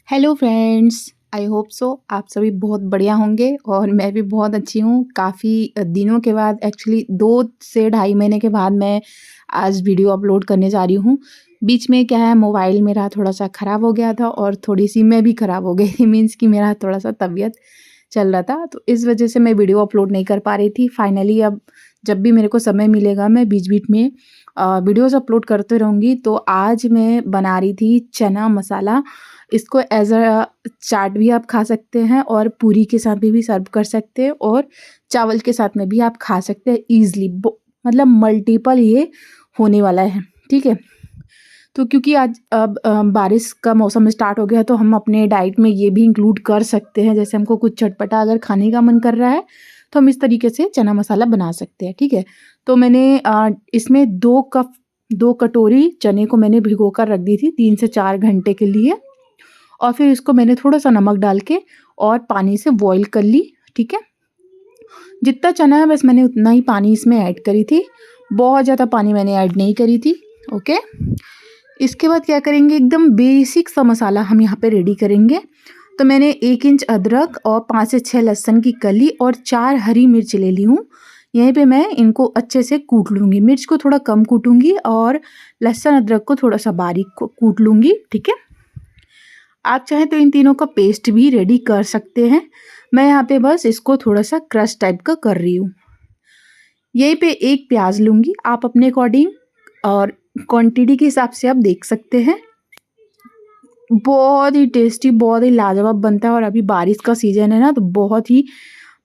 Hello friends, I hope so आप सभी बहुत बढ़िया होंगे और मैं भी बहुत अच्छी हूँ। काफ़ी दिनों के बाद, एक्चुअली 2 से ढाई महीने के बाद मैं आज वीडियो अपलोड करने जा रही हूँ। बीच में क्या है, मोबाइल मेरा थोड़ा-सा ख़राब हो गया था और थोड़ी-सी मैं भी ख़राब हो गई थी। मीन्स कि मेरा थोड़ा-सा तबीयत चल रहा था, तो इस वजह से मैं वीडियो अपलोड नहीं कर पा रही थी। फाइनली अब जब भी मेरे को समय मिलेगा मैं बीच-बीच में वीडियोज़ अपलोड करते रहूँगी। तो आज मैं बना रही थी चना मसाला। इसको एज़ अ चाट भी आप खा सकते हैं और पूरी के साथ भी सर्व कर सकते हैं और चावल के साथ में भी आप खा सकते हैं ईज़िली। मतलब मल्टीपल ये होने वाला है, ठीक है? तो क्योंकि आज अब बारिश का मौसम स्टार्ट हो गया है, तो हम अपने डाइट में ये भी इंक्लूड कर सकते हैं। जैसे हमको कुछ चटपटा अगर खाने का मन कर रहा है, तो हम इस तरीके से चना मसाला बना सकते हैं, ठीक है? तो मैंने इसमें 2 कटोरी चने को मैंने भिगो कर रख दी थी 3 से 4 घंटे के लिए और फिर इसको मैंने थोड़ा-सा नमक डाल के और पानी से बॉयल कर ली, ठीक है? जितना चना है बस मैंने उतना ही पानी इसमें ऐड करी थी। बहुत ज़्यादा पानी मैंने ऐड नहीं करी थी, ओके? इसके बाद क्या करेंगे, एकदम बेसिक सा मसाला हम यहाँ पे रेडी करेंगे। तो मैंने 1 इंच अदरक और 5 से 6 लहसुन की कली और 4 हरी मिर्च ले ली हूँ। यहीं पे मैं इनको अच्छे से कूट लूँगी। मिर्च को थोड़ा कम कूटूँगी और लहसुन अदरक को थोड़ा-सा बारीक को कूट लूँगी, ठीक है? आप चाहें तो इन तीनों का पेस्ट भी रेडी कर सकते हैं। मैं यहाँ पे बस इसको थोड़ा-सा क्रश टाइप का कर रही हूँ। यहीं पे 1 प्याज़ लूँगी, आप अपने अकॉर्डिंग और क्वांटिटी के हिसाब से आप देख सकते हैं। बहुत ही टेस्टी, बहुत ही लाजवाब बनता है और अभी बारिश का सीज़न है ना, तो बहुत ही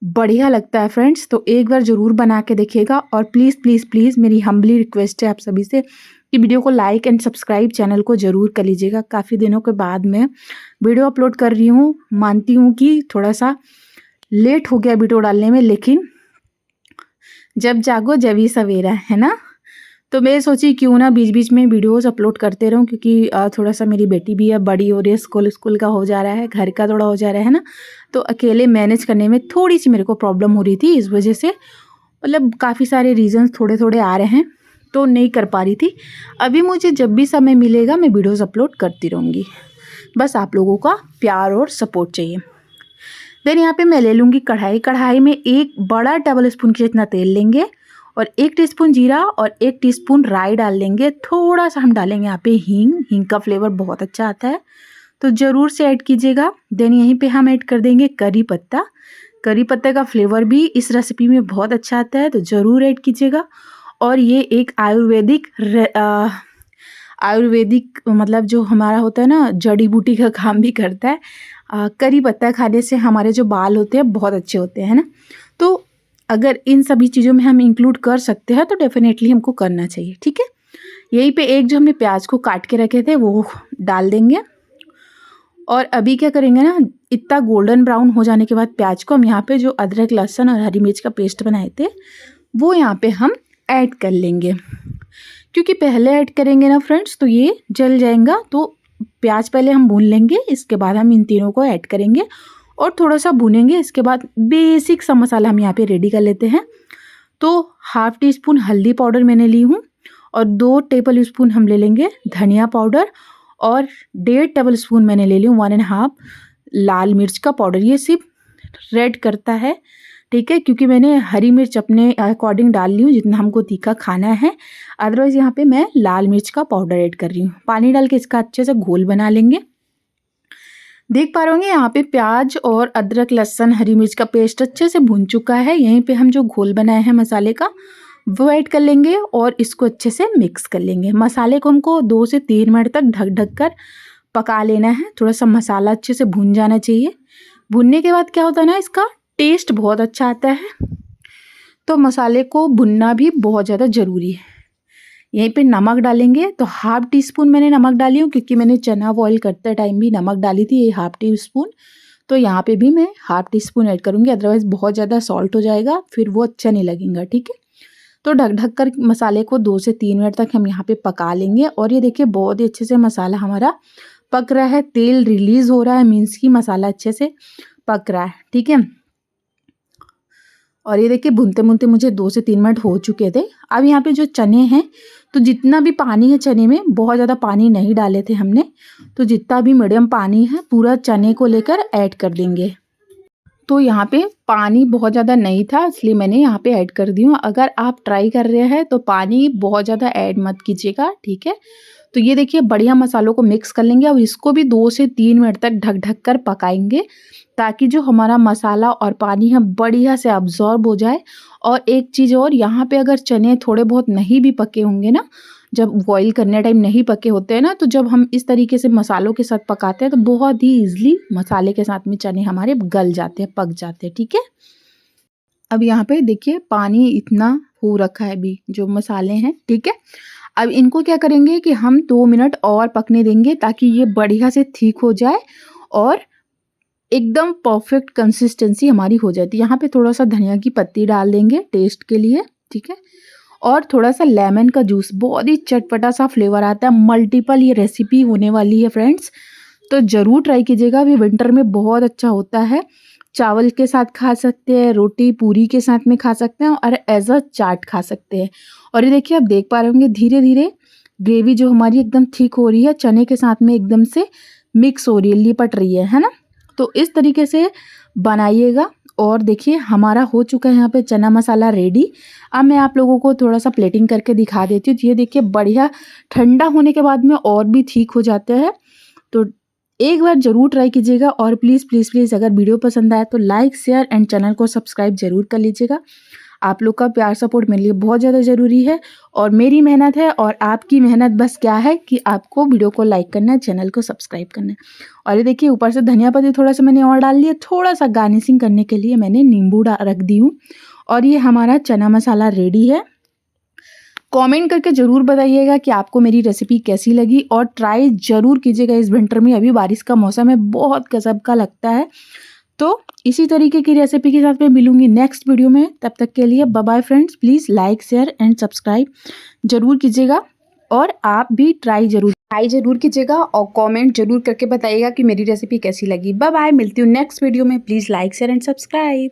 बढ़िया लगता है फ्रेंड्स। तो एक बार ज़रूर बना के देखिएगा और प्लीज़, प्लीज़, प्लीज़ मेरी हम्बली रिक्वेस्ट है आप सभी से कि वीडियो को लाइक एंड सब्सक्राइब चैनल को ज़रूर कर लीजिएगा। काफ़ी दिनों के बाद मैं वीडियो अपलोड कर रही हूँ। मानती हूँ कि थोड़ा-सा लेट हो गया वीडियो डालने में, लेकिन जब जागो जभी सवेरा, है ना? तो मैं सोची क्यों ना बीच-बीच में वीडियोज़ अपलोड करते रहूँ, क्योंकि थोड़ा-सा मेरी बेटी भी अब बड़ी हो रही है, स्कूल का हो जा रहा है, घर का थोड़ा हो जा रहा है ना? तो अकेले मैनेज करने में थोड़ी-सी मेरे को प्रॉब्लम हो रही थी, इस वजह से मतलब काफ़ी सारे रीज़न्स थोड़े-थोड़े आ रहे हैं, तो नहीं कर पा रही थी। अभी मुझे जब भी समय मिलेगा मैं वीडियोज़ अपलोड करती रहूँगी। बस आप लोगों का प्यार और सपोर्ट चाहिए। देन यहाँ पे मैं ले लूँगी कढ़ाई। कढ़ाई में 1 बड़ा टेबल स्पून के जितना तेल लेंगे और 1 टीस्पून जीरा और 1 टीस्पून राई डाल लेंगे। थोड़ा-सा हम डालेंगे यहाँ पे हींग। हींग का फ्लेवर बहुत अच्छा आता है, तो ज़रूर से ऐड कीजिएगा। देन यहीं पे हम ऐड कर देंगे करी पत्ता। करी पत्ते का फ्लेवर भी इस रेसिपी में बहुत अच्छा आता है, तो ज़रूर ऐड कीजिएगा। और ये एक आयुर्वेदिक मतलब जो हमारा होता है ना, जड़ी बूटी का काम भी करता है। करी पत्ता खाने से हमारे जो बाल होते हैं बहुत अच्छे होते हैं, है ना? तो अगर इन सभी चीज़ों में हम इंक्लूड कर सकते हैं तो डेफ़िनेटली हमको करना चाहिए, ठीक है? यहीं पे एक जो हमने प्याज को काट के रखे थे वो डाल देंगे और अभी क्या करेंगे ना, इतना गोल्डन ब्राउन हो जाने के बाद प्याज को हम यहाँ पे जो अदरक, लहसुन और हरी मिर्च का पेस्ट बनाए थे वो यहाँ पे हम ऐड कर लेंगे। क्योंकि पहले ऐड करेंगे ना फ्रेंड्स तो ये जल जाएगा, तो प्याज पहले हम भून लेंगे, इसके बाद हम इन तीनों को ऐड करेंगे और थोड़ा-सा भूनेंगे। इसके बाद बेसिक सा मसाला हम यहाँ पे रेडी कर लेते हैं। तो हाफ़ टी स्पून हल्दी पाउडर मैंने ली हूँ और 2 टेबल स्पून हम ले लेंगे धनिया पाउडर और 1.5 टेबल स्पून मैंने ले ली हूँ 1.5 लाल मिर्च का पाउडर। ये सिर्फ रेड करता है, ठीक है? क्योंकि मैंने हरी मिर्च अपने अकॉर्डिंग डाल ली हूँ जितना हमको तीखा खाना है। अदरवाइज़ यहाँ पे मैं लाल मिर्च का पाउडर ऐड कर रही हूँ। पानी डाल के इसका अच्छे से घोल बना लेंगे। देख पा रहे होंगे यहाँ पे प्याज और अदरक, लहसुन, हरी मिर्च का पेस्ट अच्छे से भुन चुका है। यहीं पे हम जो घोल बनाए हैं मसाले का वो ऐड कर लेंगे और इसको अच्छे से मिक्स कर लेंगे। मसाले को हमको 2 से 3 मिनट तक ढक कर पका लेना है। थोड़ा-सा मसाला अच्छे से भुन जाना चाहिए। भुनने के बाद क्या होता है ना, इसका टेस्ट बहुत अच्छा आता है। तो मसाले को भुनना भी बहुत ज़्यादा ज़रूरी है। यहीं पे नमक डालेंगे, तो हाफ़ टी स्पून मैंने नमक डाली हूँ क्योंकि मैंने चना बॉयल करते टाइम भी नमक डाली थी, ये हाफ़ टी स्पून। तो यहाँ पे भी मैं हाफ़ टी स्पून ऐड करूँगी, अदरवाइज़ बहुत ज़्यादा सॉल्ट हो जाएगा, फिर वो अच्छा नहीं लगेगा, ठीक है? तो ढक कर मसाले को 2 से 3 मिनट तक हम यहाँ पे पका लेंगे और ये देखिए बहुत ही अच्छे से मसाला हमारा पक रहा है, तेल रिलीज़ हो रहा है, मीन्स कि मसाला अच्छे से पक रहा है, ठीक है? और ये देखिए भूनते-भूनते मुझे 2 से 3 मिनट हो चुके थे। अब यहाँ पे जो चने हैं, तो जितना भी पानी है चने में, बहुत ज़्यादा पानी नहीं डाले थे हमने, तो जितना भी मीडियम पानी है पूरा चने को लेकर ऐड कर देंगे। तो यहाँ पे पानी बहुत ज़्यादा नहीं था, इसलिए मैंने यहाँ पे ऐड कर दी हूँ। अगर आप ट्राई कर रहे हैं तो पानी बहुत ज़्यादा ऐड मत कीजिएगा, ठीक है। तो ये देखिए बढ़िया मसालों को मिक्स कर लेंगे और इसको भी 2 से 3 मिनट तक ढक कर पकाएंगे, ताकि जो हमारा मसाला और पानी है बढ़िया से अब्जॉर्ब हो जाए। और एक चीज़ और, यहाँ पे अगर चने थोड़े बहुत नहीं भी पके होंगे ना, जब बॉईल करने टाइम नहीं पके होते हैं ना, तो जब हम इस तरीके से मसालों के साथ पकाते हैं तो बहुत ही ईज़िली मसाले के साथ में चने हमारे गल जाते हैं, पक जाते हैं, ठीक है। अब यहाँ पे देखिए पानी इतना हो रखा है अभी जो मसाले हैं, ठीक है। अब इनको क्या करेंगे कि हम 2 मिनट और पकने देंगे, ताकि ये बढ़िया से ठीक हो जाए और एकदम परफेक्ट कंसिस्टेंसी हमारी हो जाती है। यहाँ पे थोड़ा सा धनिया की पत्ती डाल देंगे टेस्ट के लिए, ठीक है। और थोड़ा सा लेमन का जूस, बहुत ही चटपटा सा फ्लेवर आता है। मल्टीपल ये रेसिपी होने वाली है फ्रेंड्स, तो ज़रूर ट्राई कीजिएगा। अभी विंटर में बहुत अच्छा होता है, चावल के साथ खा सकते हैं, रोटी पूरी के साथ में खा सकते हैं और एज अ चाट खा सकते हैं। और ये देखिए आप देख पा रहे होंगे धीरे धीरे ग्रेवी जो हमारी एकदम थिक हो रही है, चने के साथ में एकदम से मिक्स हो रही है, लिपट रही है ना। तो इस तरीके से बनाइएगा। और देखिए हमारा हो चुका है यहाँ पे चना मसाला रेडी। अब मैं आप लोगों को थोड़ा सा प्लेटिंग करके दिखा देती हूँ। ये देखिए बढ़िया ठंडा होने के बाद में और भी ठीक हो जाते हैं। तो एक बार ज़रूर ट्राई कीजिएगा। और प्लीज़ प्लीज़ प्लीज़ अगर वीडियो पसंद आए तो लाइक शेयर एंड चैनल को सब्सक्राइब ज़रूर कर लीजिएगा। आप लोग का प्यार सपोर्ट मेरे लिए बहुत ज़्यादा ज़रूरी है और मेरी मेहनत है, और आपकी मेहनत बस क्या है कि आपको वीडियो को लाइक करना है, चैनल को सब्सक्राइब करना है। और ये देखिए ऊपर से धनिया पत्ती थोड़ा सा मैंने और डाल लिया, थोड़ा सा गार्निशिंग करने के लिए मैंने नींबू रख दी हूँ। और ये हमारा चना मसाला रेडी है। कमेंट करके ज़रूर बताइएगा कि आपको मेरी रेसिपी कैसी लगी, और ट्राई ज़रूर कीजिएगा इस विंटर में। अभी बारिश का मौसम है, बहुत गजब का लगता है। तो इसी तरीके की रेसिपी के साथ मैं मिलूंगी नेक्स्ट वीडियो में। तब तक के लिए bye bye friends. Please like share and subscribe ज़रूर कीजिएगा, और आप भी ट्राई ज़रूर कीजिएगा और कमेंट ज़रूर करके बताइएगा कि मेरी रेसिपी कैसी लगी। बाय बाय, मिलती हूँ नेक्स्ट वीडियो में। Please like share and subscribe.